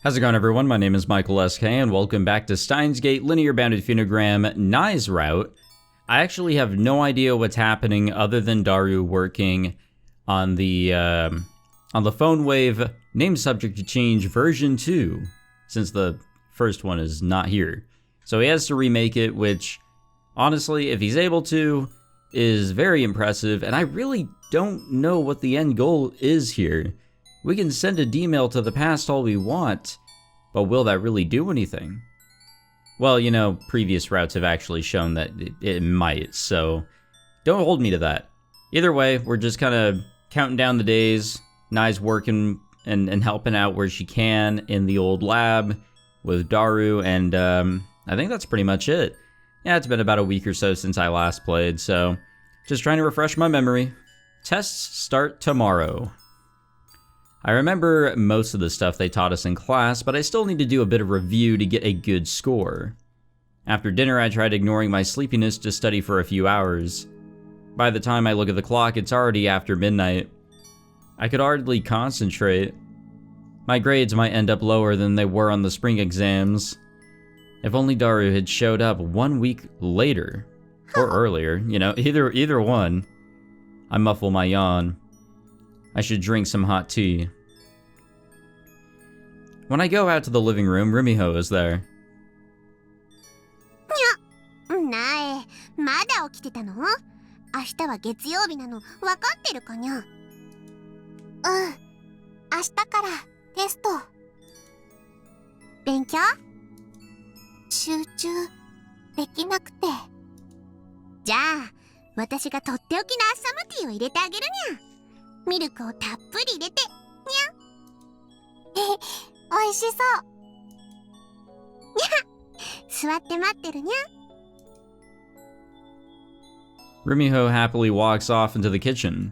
How's it going, everyone? My name is Michael SK, and welcome back to Steins Linear Bounded Phenogram Nai's Route. I actually have no idea what's happening other than Daru working on the phone wave named subject to change version 2, since the first one is not here. So he has to remake it, which, honestly, if he's able to, is very impressive, and I really don't know what the end goal is here. We can send a D-mail to the past all we want, but will that really do anything? Well, you know, previous routes have actually shown that it might, so don't hold me to that. Either way, we're just kind of counting down the days. Nai's working and helping out where she can in the old lab with Daru, and I think that's pretty much it. Yeah, it's been about a week or so since I last played, so just trying to refresh my memory. Tests start tomorrow. I remember most of the stuff they taught us in class, but I still need to do a bit of review to get a good score. After dinner, I tried ignoring my sleepiness to study for a few hours. By the time I look at the clock, it's already after midnight. I could hardly concentrate. My grades might end up lower than they were on the spring exams. If only Daru had showed up 1 week later, or earlier, you know, either one. I muffle my yawn. I should drink some hot tea. When I go out to the living room, Rumiho is there. なえ、まだ起きてたの？明日は月曜日なの、わかってるかにゃ？明日からテスト。勉強？集中できなくて。じゃあ、私がとっておきのアッサムティーを入れてあげるにゃ。ミルクをたっぷり入れて、にゃ。おいしそう。にゃ。座って待ってるにゃ。Rumiho happily walks off into the kitchen.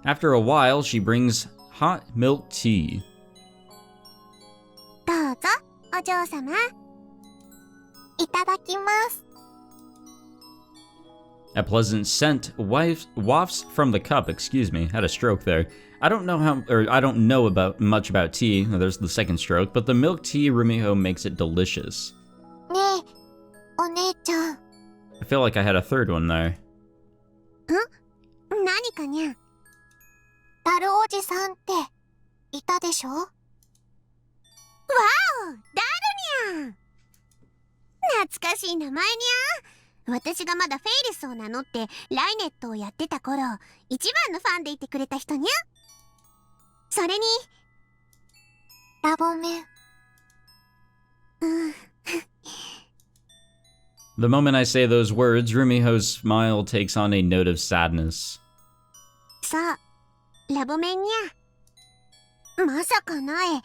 After a while, she brings hot milk tea. どうぞ、お嬢様。いただきます。A pleasant scent wafts from the cup. Excuse me, had a stroke there. I don't know much about tea. There's the second stroke, but the milk tea Rumiho makes it delicious. ねえ、お姉ちゃん。 I feel like I had a third one there. 何かにゃ。ダルおじさんっていたでしょ？わお、ダルにゃん。懐かしい名前にゃ。私がまだフェイリスを名乗ってライネットをやってた頃、一番のファンでいてくれた人にゃ。それにラボメン。The moment I say those words, Rumiho's smile takes on a note of sadness. そう、ラボメンにゃ。まさかなえ、ダル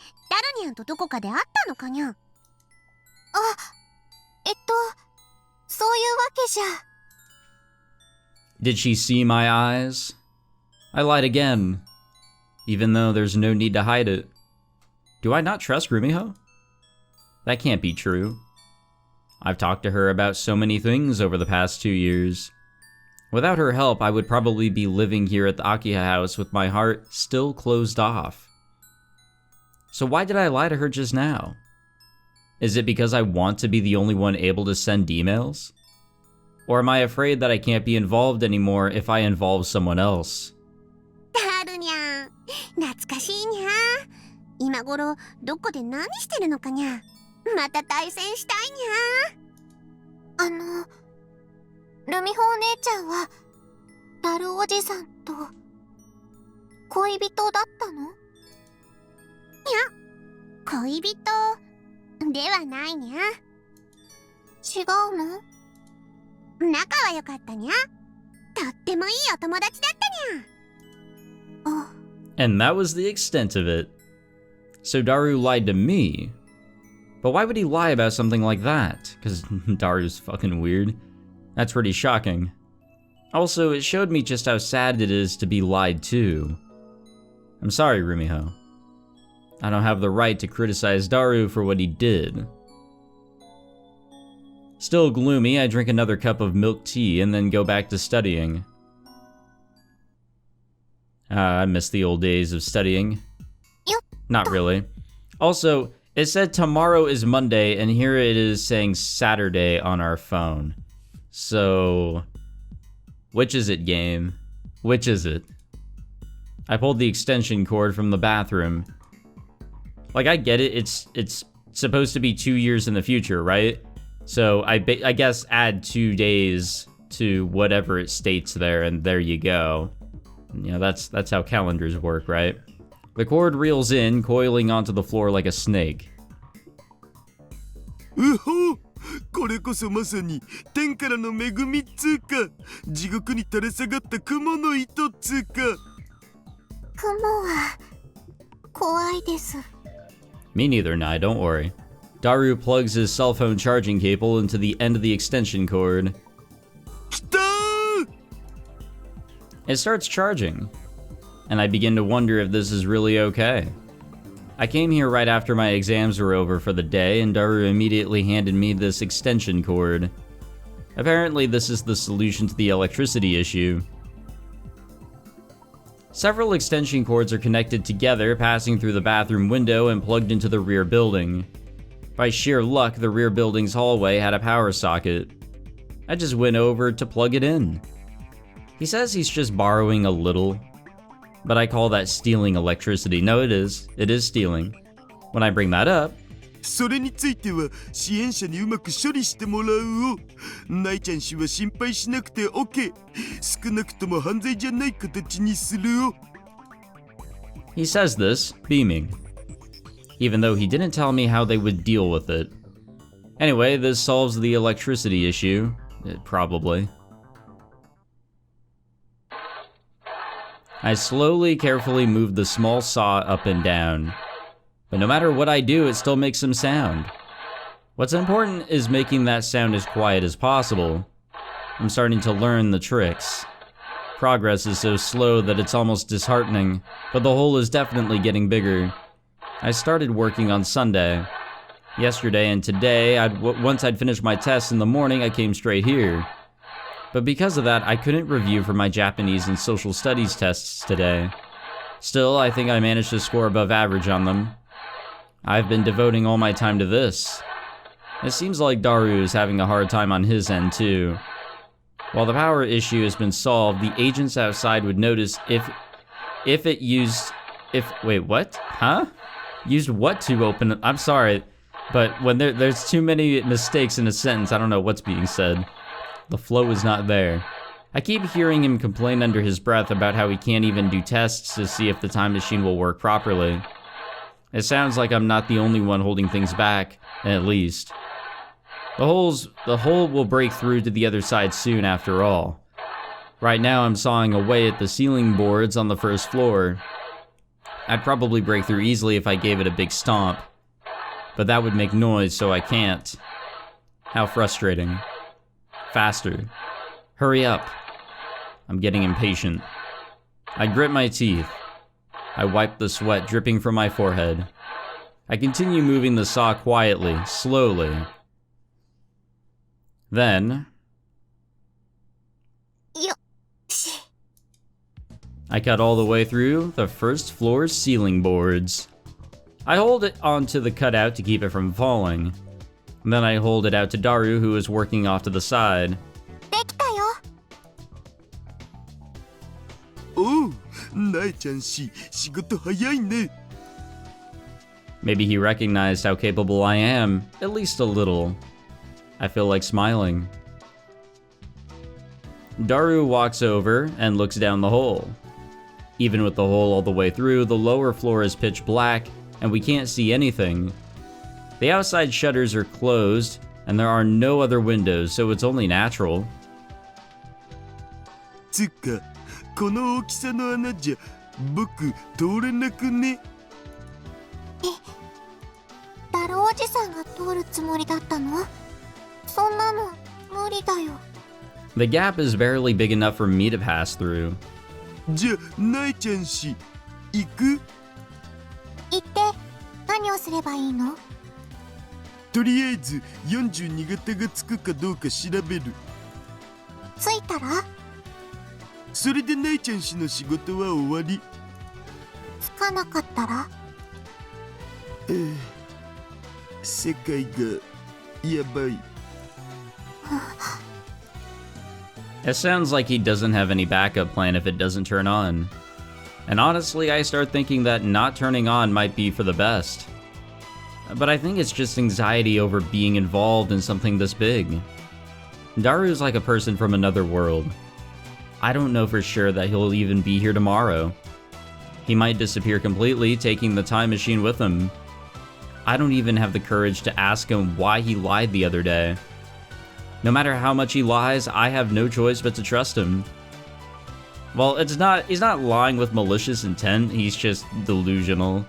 ニャンとどこかで会ったのかにゃ。そういうわけじゃ。Did she see my eyes? I lied again, even though there's no need to hide it. Do I not trust Rumiho? That can't be true. I've talked to her about so many things over the past 2 years. Without her help, I would probably be living here at the Akiha house with my heart still closed off. So why did I lie to her just now? Is it because I want to be the only one able to send emails? Or am I afraid that I can't be involved anymore if I involve someone else? ダルニャン、懐かしいにゃ。今頃どこで何してるのかにゃ。また対戦したいにゃ。ルミホお姉ちゃんはダルおじさんと恋人だったの？にゃ、恋人ではないにゃ。違うの？仲は良かったにゃ。とってもいいお友達だったにゃ。And that was the extent of it. So Daru lied to me. But why would he lie about something like that? Because Daru's fucking weird. That's pretty shocking. Also, it showed me just how sad it is to be lied to. I'm sorry, Rumiho. I don't have the right to criticize Daru for what he did. Still gloomy, I drink another cup of milk tea and then go back to studying. I miss the old days of studying. Not really. Also, It said tomorrow is Monday, and here it is saying Saturday on our phone. So, which is it, game? Which is it? I pulled the extension cord from the bathroom. Like, I get it. It's supposed to be 2 years in the future, right? So I guess add 2 days to whatever it states there, and there you go. You know, that's how calendars work, right? The cord reels in, coiling onto the floor like a snake. うほう、これこそまさに天からの恵みっつうか、地獄に垂れ下がった雲の糸っつうか。雲は怖いです。 Me neither, Nai, don't worry. Daru plugs his cell phone charging cable into the end of the extension cord. きたー! It starts charging, and I begin to wonder if this is really okay. I came here right after my exams were over for the day, and Daru immediately handed me this extension cord. Apparently, this is the solution to the electricity issue. Several extension cords are connected together, passing through the bathroom window and plugged into the rear building. By sheer luck, the rear building's hallway had a power socket. I just went over to plug it in. He says he's just borrowing a little, but I call that stealing electricity. No, it is. It is stealing. When I bring that up, それについては支援者にうまく処理してもらうを。ないちゃん氏は心配しなくて OK。少なくとも犯罪じゃない形にするを。he says this, beaming, even though he didn't tell me how they would deal with it. Anyway, this solves the electricity issue. Probably. I slowly, carefully move the small saw up and down. But no matter what I do, it still makes some sound. What's important is making that sound as quiet as possible. I'm starting to learn the tricks. Progress is so slow that it's almost disheartening, but the hole is definitely getting bigger. I started working on Sunday. Yesterday and today, once I'd finished my tests in the morning, I came straight here. But because of that, I couldn't review for my Japanese and social studies tests today. Still, I think I managed to score above average on them. I've been devoting all my time to this. It seems like Daru is having a hard time on his end too. While the power issue has been solved, the agents outside would notice wait, what? Huh? Used what to open it? I'm sorry, but when there's too many mistakes in a sentence, I don't know what's being said. The flow is not there. I keep hearing him complain under his breath about how he can't even do tests to see if the time machine will work properly. It sounds like I'm not the only one holding things back, at least. The hole will break through to the other side soon after all. Right now I'm sawing away at the ceiling boards on the first floor. I'd probably break through easily if I gave it a big stomp. But that would make noise, so I can't. How frustrating. Faster. Hurry up. I'm getting impatient. I grit my teeth. I wipe the sweat dripping from my forehead. I continue moving the saw quietly, slowly. Then, I cut all the way through the first floor's ceiling boards. I hold it onto the cutout to keep it from falling. Then I hold it out to Daru, who is working off to the side. おう、なえちゃん氏、仕事早いね。 Maybe he recognized how capable I am, at least a little. I feel like smiling. Daru walks over and looks down the hole. Even with the hole all the way through, the lower floor is pitch black, and we can't see anything. The outside shutters are closed, and there are no other windows, so it's only natural. つうか、この大きさの穴じゃ、僕通れなくね。ダロおじさんが通るつもりだったの？そんなの無理だよ。 The gap is barely big enough for me to pass through. じゃあ、なえちゃん氏、行く？行って何をすればいいの？とりあえず42型がつくかどうか調べる。ついたら？それでなえちゃん氏の仕事は終わり。つかなかったら？世界がやばい。 It sounds like he doesn't have any backup plan if it doesn't turn on. And honestly, I start thinking that not turning on might be for the best. But I think it's just anxiety over being involved in something this big. Daru's like a person from another world. I don't know for sure that he'll even be here tomorrow. He might disappear completely, taking the time machine with him. I don't even have the courage to ask him why he lied the other day. No matter how much he lies, I have no choice but to trust him. Well, he's not lying with malicious intent, he's just delusional.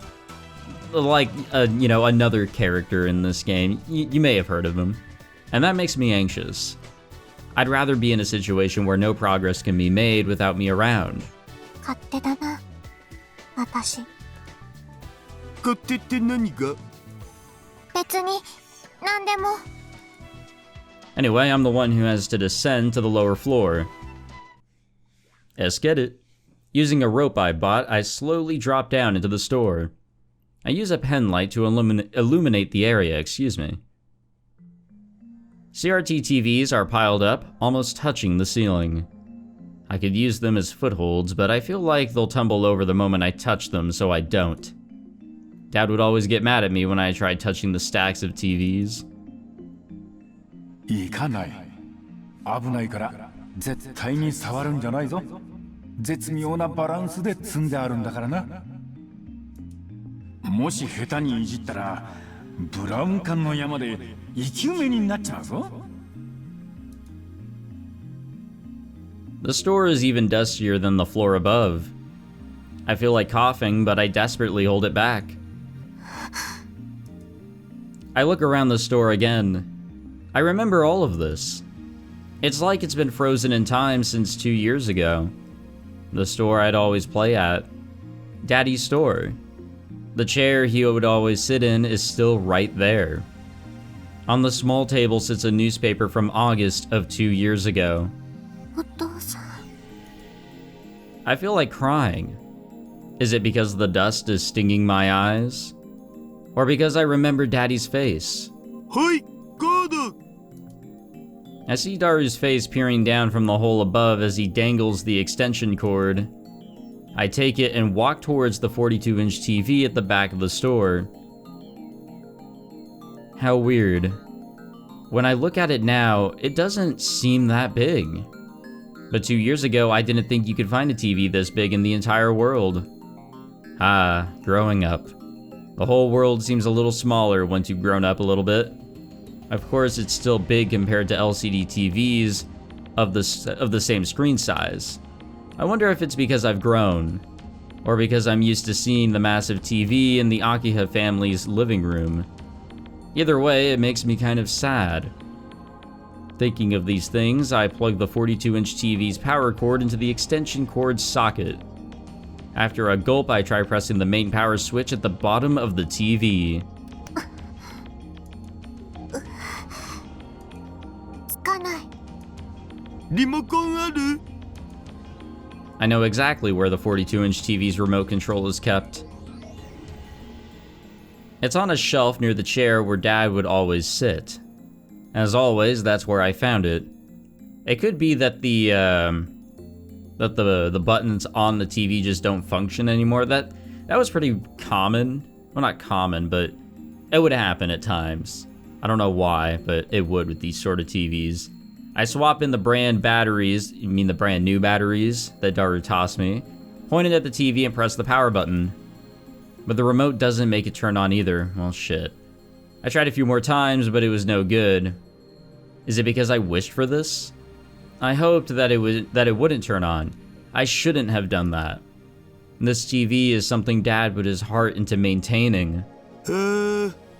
Like, another character in this game. You may have heard of him. And that makes me anxious. I'd rather be in a situation where no progress can be made without me around. 勝手だな、私。勝手って何が？別に、何でも。Anyway, I'm the one who has to descend to the lower floor. Let's get it. Using a rope I bought, I slowly drop down into the store. I use a pen light to illuminate the area, excuse me. CRT TVs are piled up, almost touching the ceiling. I could use them as footholds, but I feel like they'll tumble over the moment I touch them, so I don't. Dad would always get mad at me when I tried touching the stacks of TVs. 行かない。危ないから絶対に触るんじゃないぞ。絶妙なバランスで積んであるんだからな。もし下手にいじったらブラウン管の山で生き埋めになっちまうぞ。The store is even dustier than the floor above. I feel like coughing, but I desperately hold it back. I look around the store again. I remember all of this. It's like it's been frozen in time since 2 years ago. The store I'd always play at. Daddy's store. The chair he would always sit in is still right there. On the small table sits a newspaper from August of 2 years ago. お父さん。I feel like crying. Is it because the dust is stinging my eyes? Or because I remember Daddy's face? はい、ガード。 I see Daru's face peering down from the hole above as he dangles the extension cord. I take it and walk towards the 42-inch TV at the back of the store. How weird. When I look at it now, it doesn't seem that big. But 2 years ago, I didn't think you could find a TV this big in the entire world. Ah, growing up. The whole world seems a little smaller once you've grown up a little bit. Of course, it's still big compared to LCD TVs of the same screen size. I wonder if it's because I've grown, or because I'm used to seeing the massive TV in the Akiha family's living room. Either way, it makes me kind of sad. Thinking of these things, I plug the 42-inch TV's power cord into the extension cord socket. After a gulp, I try pressing the main power switch at the bottom of the TV. つかない。リモコンある？ I know exactly where the 42-inch TV's remote control is kept. It's on a shelf near the chair where Dad would always sit. As always, that's where I found it. It could be that the buttons on the TV just don't function anymore. That was pretty common. Well, not common, but it would happen at times. I don't know why, but it would with these sort of TVs. I swap in the brand batteries, you mean the brand new batteries that Daru tossed me, pointed at the TV and pressed the power button. But the remote doesn't make it turn on either. Well, shit. I tried a few more times, but it was no good. Is it because I wished for this? I hoped that it wouldn't turn on. I shouldn't have done that. This TV is something Dad put his heart into maintaining.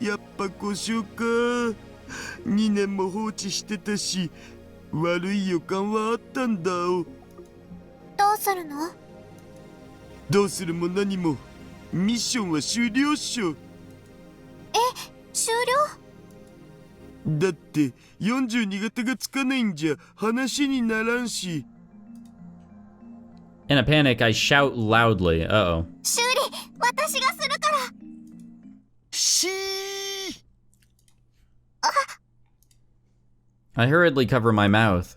やっぱ故障か。2年も放置してたし、悪い予感はあったんだ。どうするの？どうするも何も、ミッションは終了っしょ。終了？だって42型がつかないんじゃ話にならんし。In a panic, I shout loudly. Uh-oh. 修理、私がするから。しー。I hurriedly cover my mouth.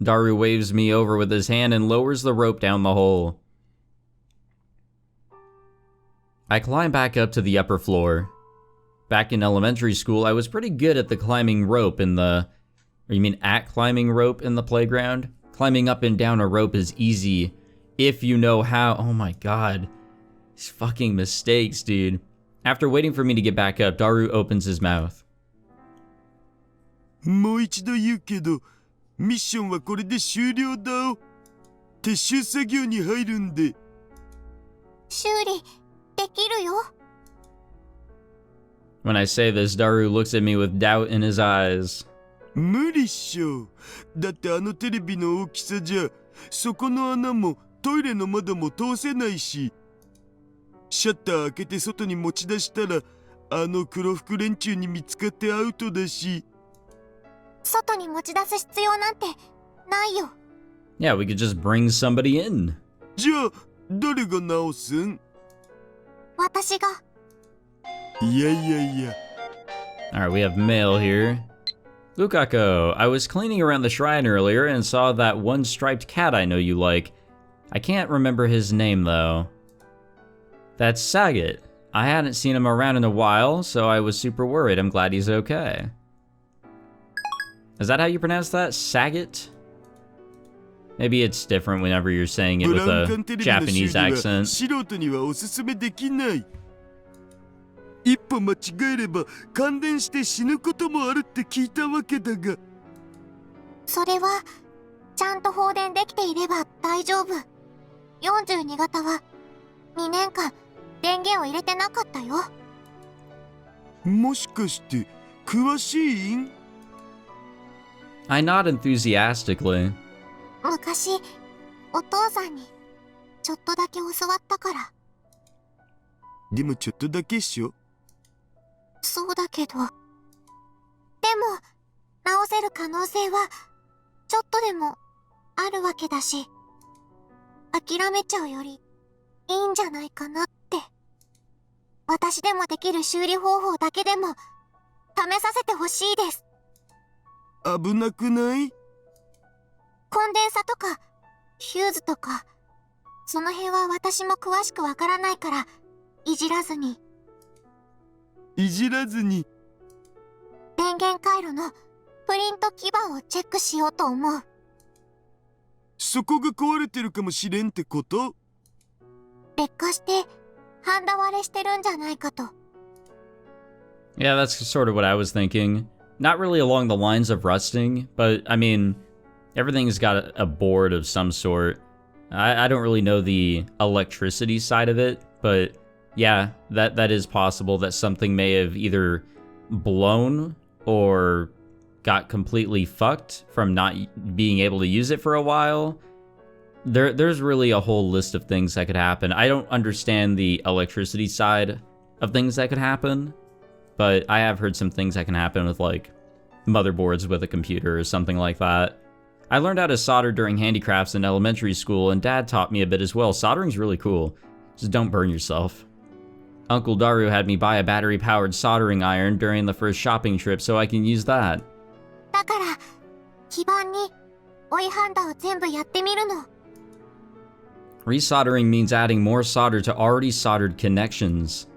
Daru waves me over with his hand and lowers the rope down the hole. I climb back up to the upper floor. Back in elementary school, I was pretty good at the climbing rope in the... Or you mean at climbing rope in the playground? Climbing up and down a rope is easy if you know how. Oh my god. These fucking mistakes, dude. After waiting for me to get back up, Daru opens his mouth. もう一度言うけど、ミッションはこれで終了だお。撤収作業に入るんで。修理できるよ。When I say this, Daru looks at me with doubt in his eyes. 無理っしょ。だってあのテレビの大きさじゃ、そこの穴もトイレの窓も通せないし。シャッター開けて外に持ち出したら、あの黒服連中に見つかってアウトだし。外に持ち出す必要なんてないよ。Yeah, we could just bring somebody in. じゃあ、誰が直すん？私が。いやいやいや。Alright, we have mail here. Lukako, I was cleaning around the shrine earlier and saw that one striped cat I know you like. I can't remember his name though. That's Sagat. I hadn't seen him around in a while, so I was super worried. I'm glad he's okay. Is that how you pronounce that? Sagat? Maybe it's different whenever you're saying it with a Japanese accent. 素人にはおすすめできない。一歩間違えれば感電して死ぬこともあるって聞いたわけだが。それはちゃんと放電できていれば大丈夫。42型は2年間電源を入れてなかったよ。もしかして詳しいん？ I nod enthusiastically. 昔お父さんにちょっとだけ教わったから。でもちょっとだけっしょ。そうだけど。でも直せる可能性はちょっとでもあるわけだし、諦めちゃうよりいいんじゃないかなって。私でもできる修理方法だけでも試させてほしいです。危なくない？コンデンサとかフューズとか、その辺は私も詳しくわからないからいじらずに。いじらずに。電源回路のプリント基板をチェックしようと思う。そこが壊れてるかもしれんってこと？劣化してハンダ割れしてるんじゃないかと。Yeah, that's sort of what I was thinking. Not really along the lines of rusting, but I mean, everything's got a board of some sort. I don't really know the electricity side of it, but yeah, that is possible that something may have either blown or got completely fucked from not being able to use it for a while. There's really a whole list of things that could happen. I don't understand the electricity side of things that could happen, but I have heard some things that can happen with like motherboards with a computer or something like that. I learned how to solder during handicrafts in elementary school, and Dad taught me a bit as well. Soldering's really cool. Just don't burn yourself. Uncle Daru had me buy a battery-powered soldering iron during the first shopping trip, so I can use that. だから基板に追いハンダを全部やってみるの。Resoldering means adding more solder to already soldered connections.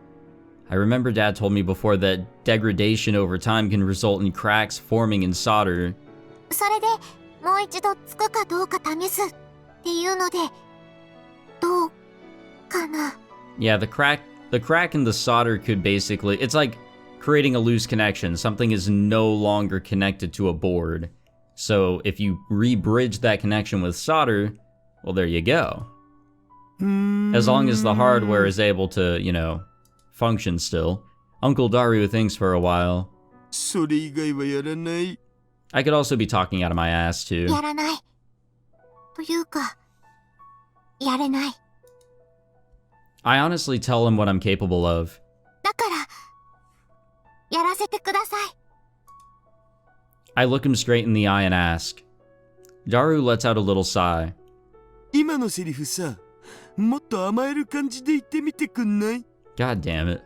I remember Dad told me before that degradation over time can result in cracks forming in solder. それでもう一度つくかどうか試すっていうので、どうかな。Yeah, the crack in the solder could basically, it's like creating a loose connection. Something is no longer connected to a board. So if you re-bridge that connection with solder, well, there you go. As long as the hardware is able to, you know, function still. Uncle Daru thinks for a while. それ以外はやらない。I could also be talking out of my ass too. やらない。というか、やれない。I honestly tell him what I'm capable of. だから、やらせてください。I look him straight in the eye and ask. Daru lets out a little sigh. 今のセリフさ、もっと甘える感じで言ってみてくんない？ God damn it.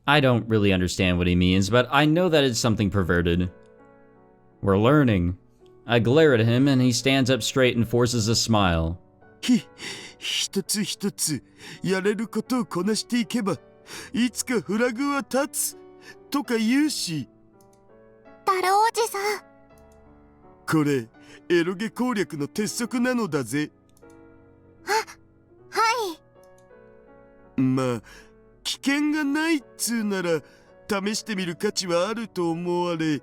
I don't really understand what he means, but I know that it's something perverted. We're learning. I glare at him and he stands up straight and forces a smile. 一つ一つやれることをこなしていけばいつかフラグは立つとか言うし。太郎おじさん。これエロゲ攻略の鉄則なのだぜ。はい。まあ危険がないっつうなら試してみる価値はあると思われ。頑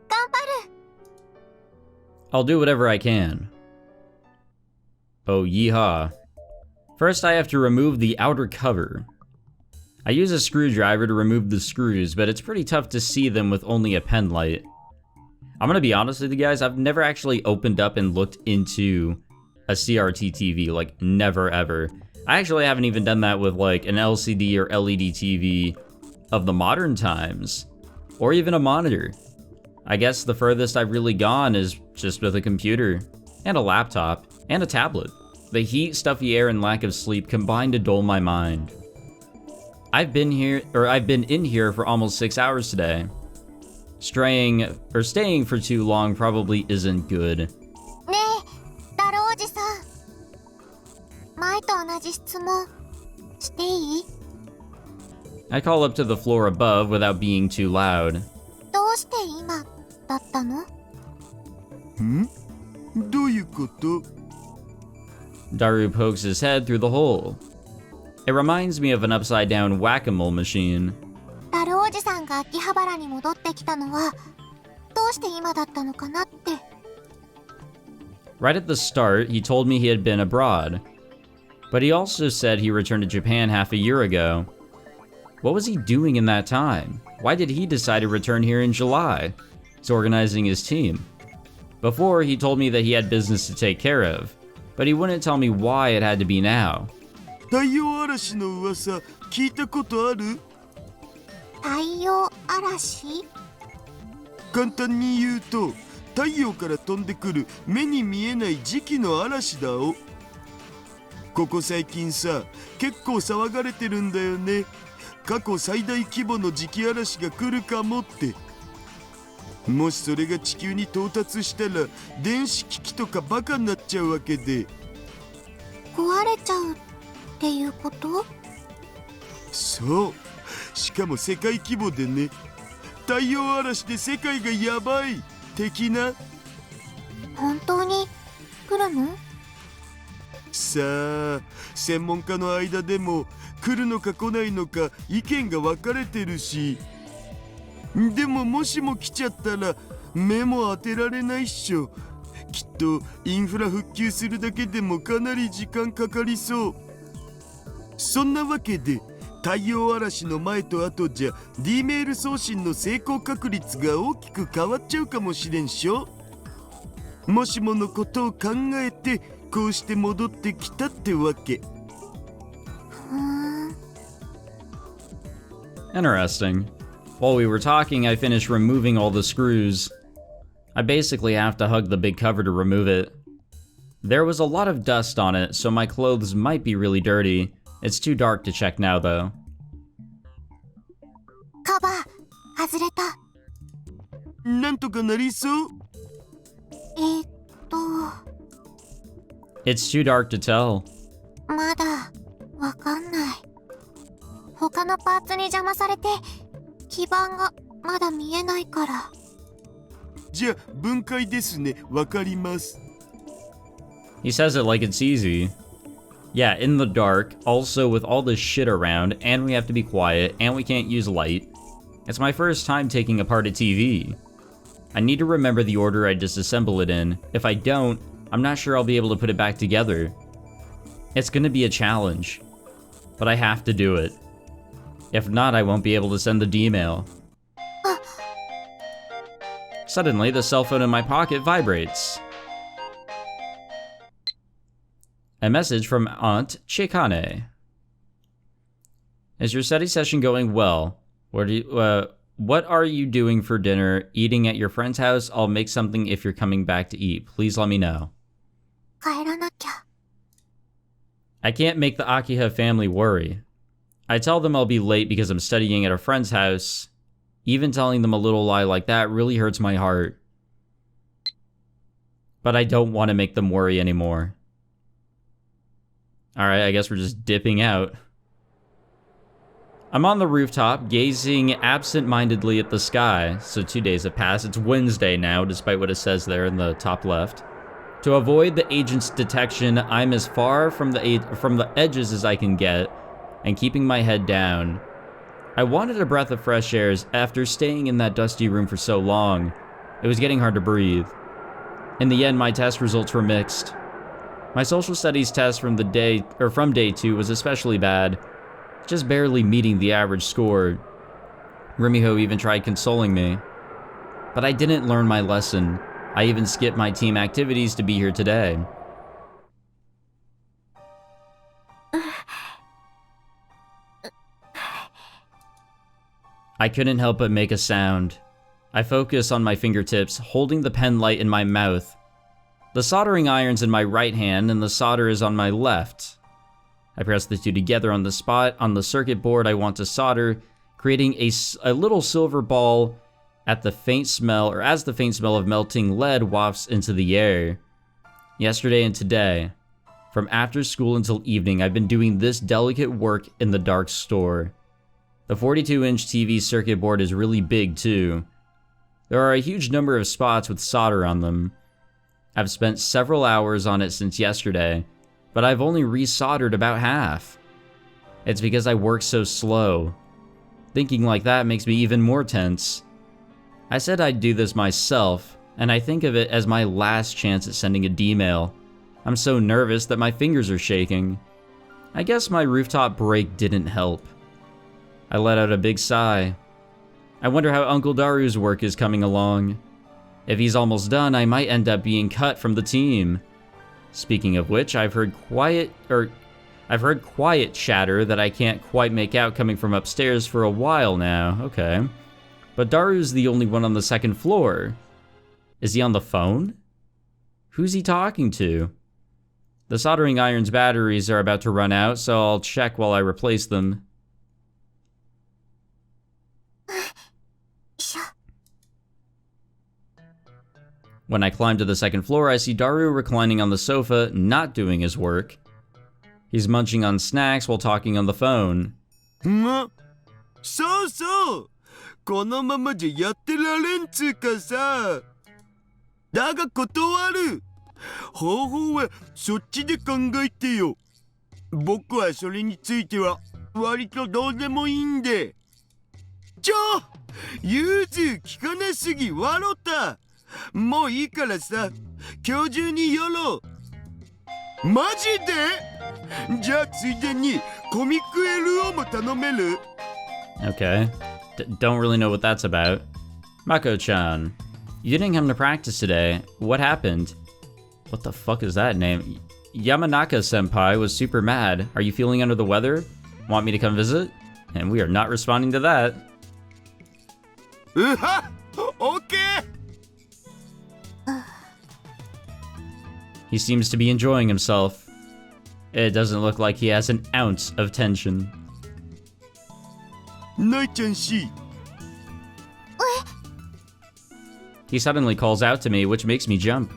張る。 I'll do whatever I can. Oh, yeehaw. First, I have to remove the outer cover. I use a screwdriver to remove the screws, but it's pretty tough to see them with only a pen light. I'm gonna be honest with you guys, I've never actually opened up and looked into a CRT TV, like never ever. I actually haven't even done that with like an LCD or LED TV of the modern times, or even a monitor. I guess the furthest I've really gone is just with a computer, and a laptop, and a tablet. The heat, stuffy air, and lack of sleep combine to dull my mind. I've been in here for almost 6 hours today. Staying for too long probably isn't good. ねえ、太郎おじさん。前と同じ質問していい？ I call up to the floor above without being too loud. どうして今だったの？どういうこと？ Daru pokes his head through the hole. It reminds me of an upside-down whack-a-mole machine. 太郎おじさんが秋葉原に戻ってきたのはどうして今だったのかなって。 Right at the start, he told me he had been abroad. But he also said he returned to Japan half a year ago. What was he doing in that time? Why did he decide to return here in July? He's organizing his team. Before, he told me that he had business to take care of, but he wouldn't tell me why it had to be now. 太陽嵐の噂聞いたことある？太陽嵐？簡単に言うと太陽から飛んでくる目に見えない磁気の嵐だお。ここ最近さ結構騒がれてるんだよね。過去最大規模の磁気嵐が来るかもって。もしそれが地球に到達したら電子機器とかバカになっちゃうわけで。壊れちゃうっていうこと？そう。しかも世界規模でね。太陽嵐で世界がやばい的な。本当に来るの？さあ専門家の間でも来るのか来ないのか意見が分かれてるし。でももしも来ちゃったら目も当てられないっしょ。きっとインフラ復旧するだけでもかなり時間かかりそう。そんなわけで太陽嵐の前と後じゃ D メール送信の成功確率が大きく変わっちゃうかもしれんしょ。もしものことを考えてこうして戻ってきたってわけ。Interesting. While we were talking, I finished removing all the screws. I basically have to hug the big cover to remove it. There was a lot of dust on it, so my clothes might be really dirty. It's too dark to check now, though. カバー外れた。なんとかなりそう。It's too dark to tell. まだわかんない。他のパーツに邪魔されて基板がまだ見えないから。じゃあ分解ですね。わかります。He says it like it's easy. Yeah, in the dark, also with all this shit around, and we have to be quiet, and we can't use light. It's my first time taking apart a TV. I need to remember the order I disassemble it in. If I don't, I'm not sure I'll be able to put it back together. It's gonna be a challenge, but I have to do it. If not, I won't be able to send the D-mail. Suddenly, the cell phone in my pocket vibrates. A message from Aunt Chikane. Is your study session going well? What are you doing for dinner? Eating at your friend's house? I'll make something if you're coming back to eat. Please let me know. 帰らなきゃ。 I can't make the Akiha family worry. I tell them I'll be late because I'm studying at a friend's house. Even telling them a little lie like that really hurts my heart. But I don't want to make them worry anymore. Alright, I guess we're just dipping out. I'm on the rooftop, gazing absent-mindedly at the sky. So 2 days have passed. It's Wednesday now, despite what it says there in the top left. To avoid the agent's detection, I'm as far from the edges as I can get, and keeping my head down. I wanted a breath of fresh air after staying in that dusty room for so long. It was getting hard to breathe. In the end, my test results were mixed. My social studies test from day 2 was especially bad, just barely meeting the average score. Rimiho even tried consoling me. But I didn't learn my lesson. I even skipped my team activities to be here today. I couldn't help but make a sound. I focus on my fingertips, holding the pen light in my mouth. The soldering iron's in my right hand and the solder is on my left. I press the two together on the spot on the circuit board I want to solder, creating a little silver ball as the faint smell of melting lead wafts into the air. Yesterday and today, from after school until evening, I've been doing this delicate work in the dark store. The 42-inch TV circuit board is really big too. There are a huge number of spots with solder on them. I've spent several hours on it since yesterday, but I've only resoldered about half. It's because I work so slow. Thinking like that makes me even more tense. I said I'd do this myself, and I think of it as my last chance at sending a D-mail. I'm so nervous that my fingers are shaking. I guess my rooftop break didn't help. I let out a big sigh. I wonder how Uncle Daru's work is coming along. If he's almost done, I might end up being cut from the team. Speaking of which, I've heard quiet chatter that I can't quite make out coming from upstairs for a while now. Okay. But Daru's the only one on the second floor. Is he on the phone? Who's he talking to? The soldering iron's batteries are about to run out, so I'll check while I replace them. When I climb to the second floor, I see Daru reclining on the sofa, not doing his work. He's munching on snacks while talking on the phone. そうそう、このままじゃやってられんつうかさ。だが断る。方法はそっちで考えてよ。僕はそれについては割とどうでもいいんで。融通聞かなすぎ笑った。もういいからさ、今日中にやろう。マジで？じゃあついでにコミック LO も頼める？ Okay. Don't really know what that's about. Mako-chan, you didn't come to practice today. What happened? What the fuck is that name? Yamanaka-senpai was super mad. Are you feeling under the weather? Want me to come visit? And we are not responding to that. Okay! He seems to be enjoying himself. It doesn't look like he has an ounce of tension. ないちゃんし。He suddenly calls out to me, which makes me jump.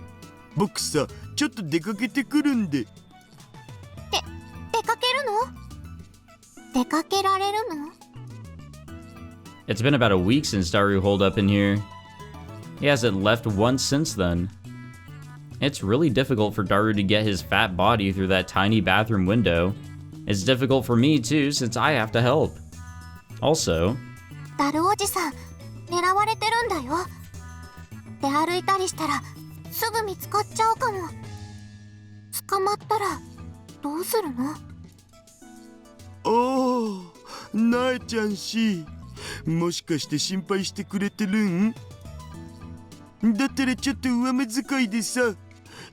僕さ、ちょっと出かけてくるんで。出かけるの？出かけられるの？ It's been about a week since Daru holed up in here. He hasn't left once since then. It's really difficult for Daru to get his fat body through that tiny bathroom window. It's difficult for me too, since I have to help. Also, ダルおじさん、狙われてるんだよ。出歩いたりしたらすぐ見つかっちゃうかも。捕まったらどうするの？おー、なえちゃんし。もしかして心配してくれてるん？だったらちょっと上目遣いでさ、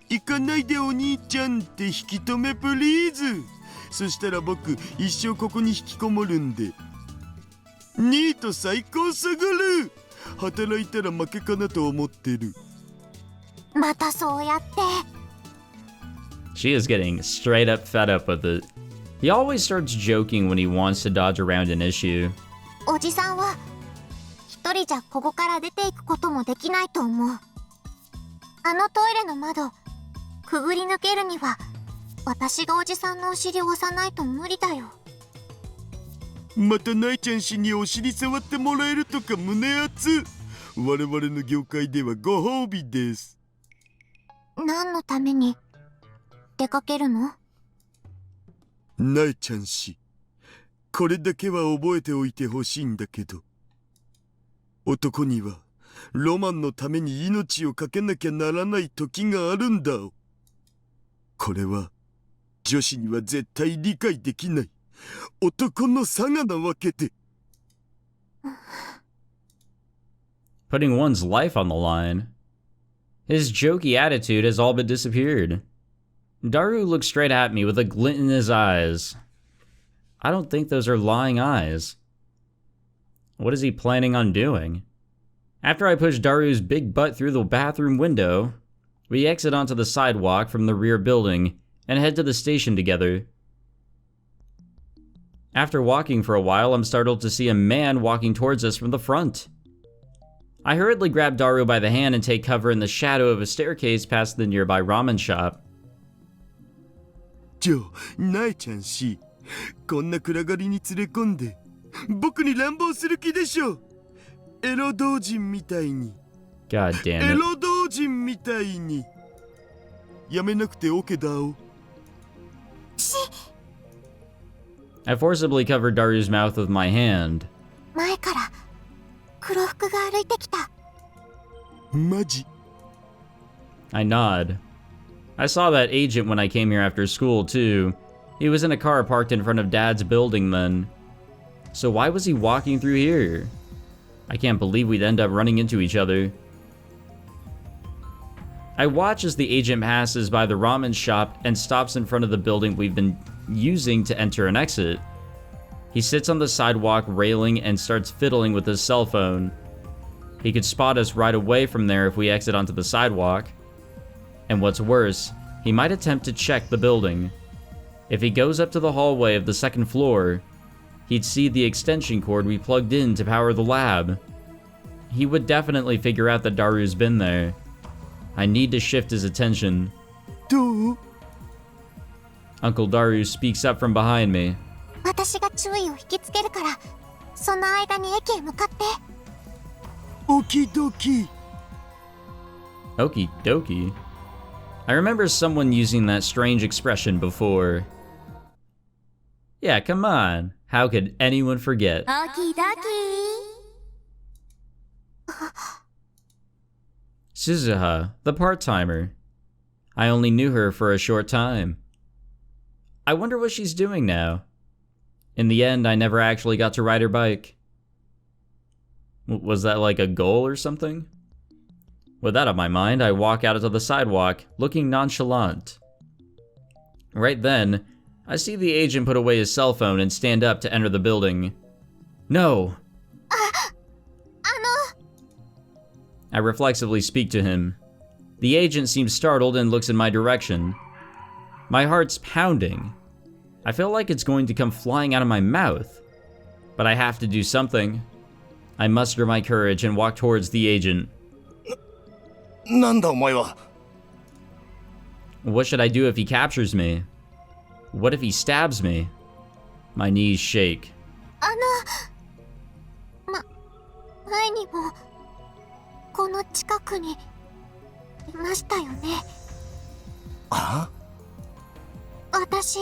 行かないでお兄ちゃんって引き止めプリーズ。そしたら僕一生ここに引きこもるんで。ニート最高すぐる。働いたら負けかなと思ってる。またそうやって。 she is getting straight up fed up with it. He always starts joking when he wants to dodge around an issue. おじさんは一人じゃここから出ていくこともできないと思う。あのトイレの窓くぐり抜けるには私がおじさんのお尻を押さないと無理だよ。またナイちゃん氏にお尻触ってもらえるとか胸熱。我々の業界ではご褒美です。何のために出かけるの？ナイちゃん氏、これだけは覚えておいてほしいんだけど、男にはロマンのために命を懸けなきゃならない時があるんだ。これは女子には絶対理解できない男の差がなわけで。Putting one's life on the line. His jokey attitude has all but disappeared. Daru looks straight at me with a glint in his eyes. I don't think those are lying eyes. What is he planning on doing? After I push Daru's big butt through the bathroom window, we exit onto the sidewalk from the rear building and head to the station together. After walking for a while, I'm startled to see a man walking towards us from the front. I hurriedly grab Daru by the hand and take cover in the shadow of a staircase past the nearby ramen shop. ナイちゃん氏、こんな暗がりに連れ込んで僕に乱暴する気でしょ。エロ同人みたいに。 God damn エ it. ロ同人みたいに。やめなくて OK だお。I forcibly covered Daru's mouth with my hand. 前から黒服が歩いてきた。マジ？ I nod. I saw that agent when I came here after school, too. He was in a car parked in front of Dad's building then. So why was he walking through here? I can't believe we'd end up running into each other. I watch as the agent passes by the ramen shop and stops in front of the building we've been using to enter and exit. He sits on the sidewalk railing and starts fiddling with his cell phone. He could spot us right away from there if we exit onto the sidewalk. And what's worse, he might attempt to check the building. If he goes up to the hallway of the second floor, he'd see the extension cord we plugged in to power the lab. He would definitely figure out that Daru's been there. I need to shift his attention. どう？ Uncle Daru speaks up from behind me. 私が注意を引きつけるから、その間に駅へ向かって。オキドキ。 Okie dokie. I remember someone using that strange expression before. Yeah, come on. How could anyone forget? オキドキ。 Suzuha, the part-timer. I only knew her for a short time. I wonder what she's doing now. In the end, I never actually got to ride her bike. Was that like a goal or something? With that on my mind, I walk out onto the sidewalk, looking nonchalant. Right then, I see the agent put away his cell phone and stand up to enter the building. No! I reflexively speak to him. The agent seems startled and looks in my direction. My heart's pounding. I feel like it's going to come flying out of my mouth. But I have to do something. I muster my courage and walk towards the agent. なんだお前は。 What should I do if he captures me? What if he stabs me? My knees shake. 前にもこの近くにいましたよね。あ？私、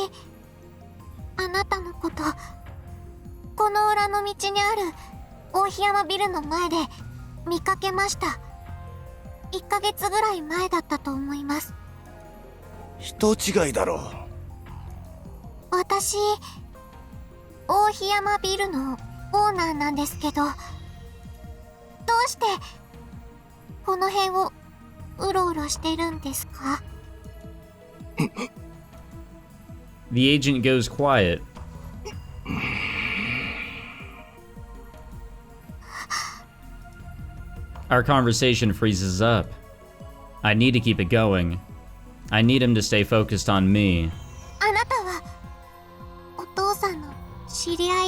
あなたのこと、この裏の道にある大檜山ビルの前で見かけました。1ヶ月ぐらい前だったと思います。人違いだろう。私、大檜山ビルのオーナーなんですけど、どうしてこの辺をうろうろしてるんですか？ The agent goes quiet. Our conversation freezes up. I need to keep it going. I need him to stay focused on me. あなたは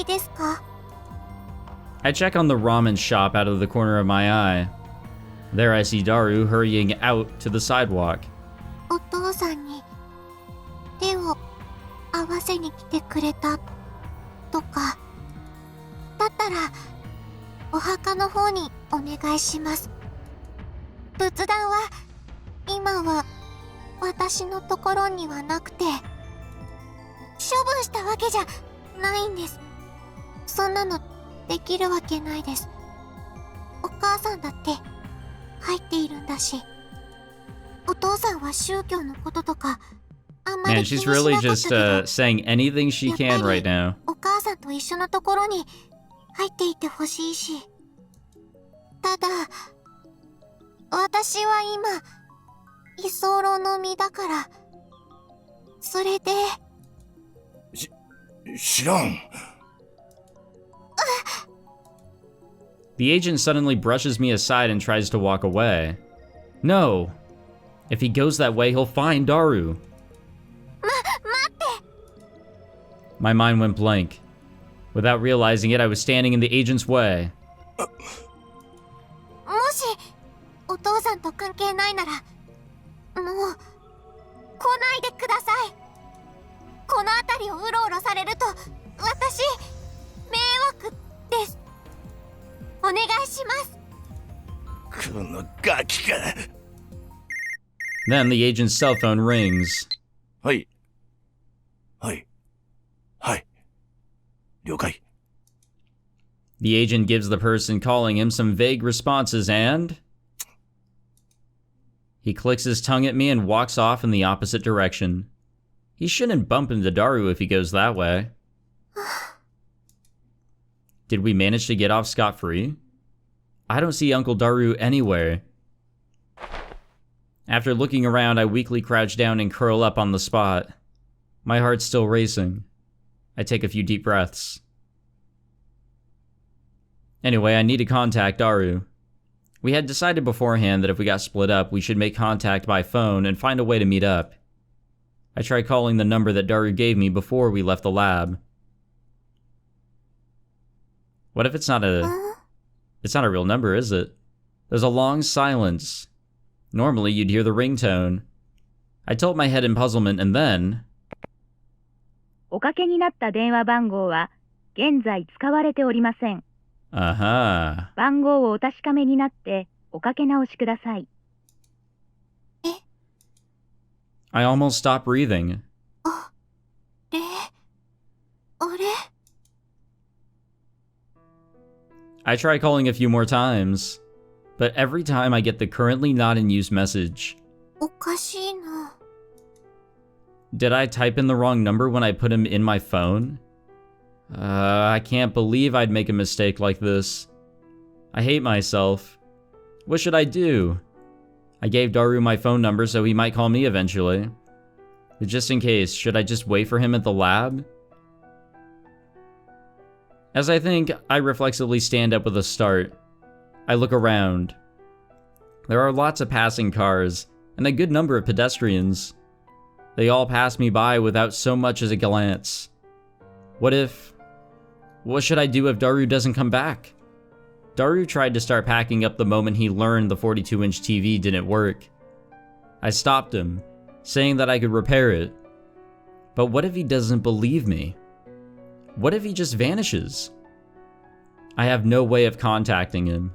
いですか？ I check on the ramen shop out of the corner of my eye. There I see Daru hurrying out to the sidewalk. お父さんに手を合わせに来てくれたとか。だったらお墓の方にお願いします。仏壇は今は私のところにはなくて、処分したわけじゃないんです。そんなのできるわけないです。お母さんだって入っているんだし、お父さんは宗教のこととかあんま Man, り気に she's しな really かった just けど、 saying anything she can right now. お母さんと一緒のところに入っていてほしいし。ただ私は今居候の身だから、それで知らん。 The agent suddenly brushes me aside and tries to walk away. No. If he goes that way, he'll find Daru. 待って。 My mind went blank. Without realizing it, I was standing in the agent's way. もしお父さんと関係ないなら、もう来ないでください。この辺りをうろうろされると私迷惑です。お願いします。このガキか。 Then the agent's cell phone rings. はい。はい。はい。了解。 The agent gives the person calling him some vague responses and... he clicks his tongue at me and walks off in the opposite direction. He shouldn't bump into Daru if he goes that way. Did we manage to get off scot-free? I don't see Uncle Daru anywhere. After looking around, I weakly crouch down and curl up on the spot. My heart's still racing. I take a few deep breaths. Anyway, I need to contact Daru. We had decided beforehand that if we got split up, we should make contact by phone and find a way to meet up. I tried calling the number that Daru gave me before we left the lab. What if it's not a real number, is it? There's a long silence. Normally, you'd hear the ringtone. I tilt my head in puzzlement and then... おかけになった電話番号は現在使われておりません。 Uh-huh. 番号をお確かめになっておかけ直しください。 I almost stopped breathing. あれ I try calling a few more times, but every time I get the currently not in use message. おかしいな。 Did I type in the wrong number when I put him in my phone? I can't believe I'd make a mistake like this. I hate myself. What should I do? I gave Daru my phone number so he might call me eventually. But just in case, should I just wait for him at the lab? As I think, I reflexively stand up with a start. I look around. There are lots of passing cars, and a good number of pedestrians. They all pass me by without so much as a glance. What should I do if Daru doesn't come back? Daru tried to start packing up the moment he learned the 42-inch TV didn't work. I stopped him, saying that I could repair it. But what if he doesn't believe me? What if he just vanishes? I have no way of contacting him.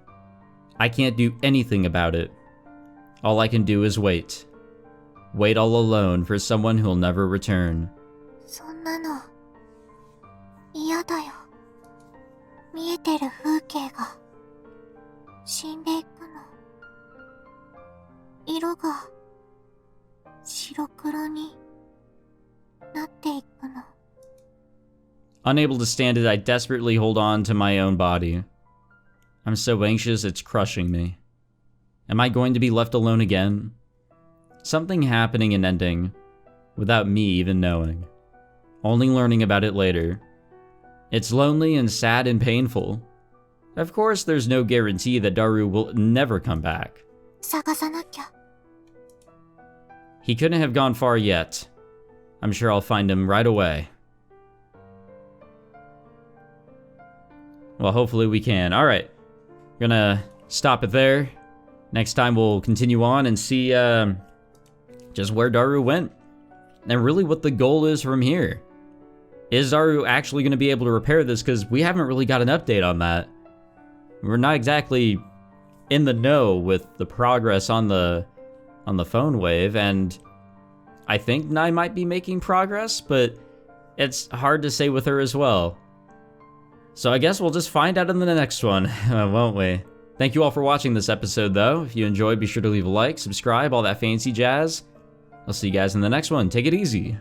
I can't do anything about it. All I can do is wait. Wait all alone for someone who'll never return. そんなの嫌だよ。見えてる風景が死んでいくの。色が白黒になっていくの。 Unable to stand it, I desperately hold on to my own body. I'm so anxious, it's crushing me. Am I going to be left alone again? Something happening and ending, without me even knowing. Only learning about it later. It's lonely and sad and painful. Of course, there's no guarantee that Daru will never come back. 探さなきゃ。 He couldn't have gone far yet. I'm sure I'll find him right away. Well, hopefully we can. Alright. Gonna stop it there. Next time we'll continue on and see just where Daru went. And really what the goal is from here. Is Daru actually going to be able to repair this? Because we haven't really got an update on that. We're not exactly in the know with the progress on the phone wave, and I think Nai might be making progress, but it's hard to say with her as well. So I guess we'll just find out in the next one, won't we? Thank you all for watching this episode, though. If you enjoyed, be sure to leave a like, subscribe, all that fancy jazz. I'll see you guys in the next one. Take it easy.